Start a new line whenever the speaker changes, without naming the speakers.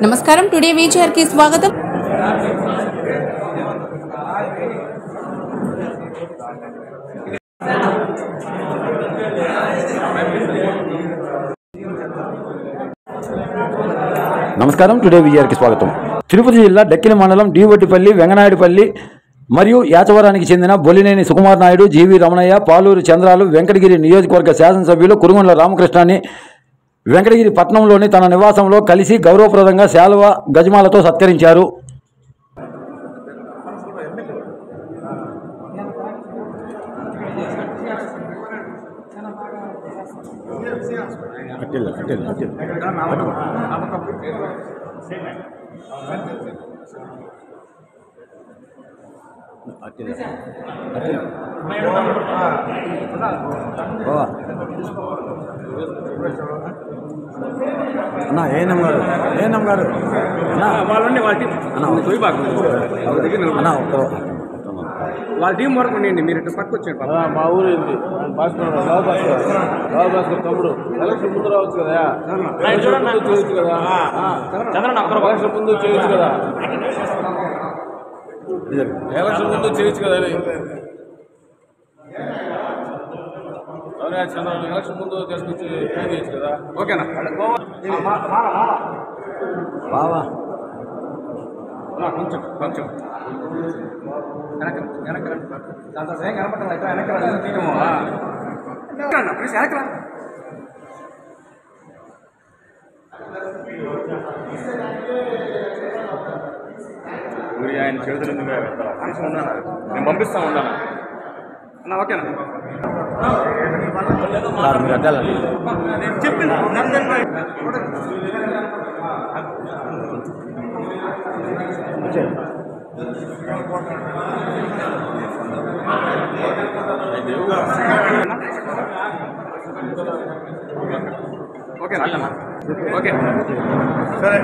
నమస్కారం. Today feature కి స్వాగతం.
నమస్కారం. టుడే విజయానికి స్వాగతం. తిరుపతి జిల్లా డక్కిలి మండలం డీవొట్టిపల్లి, వెంగనాయుడుపల్లి మరియు యాచవరానికి చెందిన బొలినేని సుకుమార్ నాయుడు, జీవి రమణయ్య, పాలూరు చంద్రాలు వెంకటగిరి నియోజకవర్గ శాసనసభ్యులు కురుగుండ్ల రామకృష్ణాన్ని వెంకటగిరి పట్టణంలోని తన నివాసంలో కలిసి గౌరవప్రదంగా శాలువ గజమాలతో సత్కరించారు. అన్నా ఏఎన్ఎం గారు
వాళ్ళ టీం వరకు ఉండండి. మీరు ఇటు పక్క వచ్చాడు.
మా ఊరు ఏంటి భాస్కర్ భాస్కర్ తమ్ముడు ఎలక్షన్ ముందు రావచ్చు కదా, చేయొచ్చు కదా, ఎలక్షన్ ముందు చేయొచ్చు కదా, ఎలక్షన్ ముందు చేయొచ్చు కదా. చంద్రబాబు ఎలక్షన్ ముందు తీసుకొచ్చి ట్రై చేయొచ్చు కదా.
ఓకేనా?
బావా
కొంచెం కొంచెం వెనక వెనక దాంతో సేమ్ కనపడటం అయితే వెనక తీయము ప్లీజ్ వెనక ఆయన చేతులు నేను పంపిస్తా ఉన్నాను అన్న. ఓకేనా? చెప్పింది ఓకే ఓకే సరే.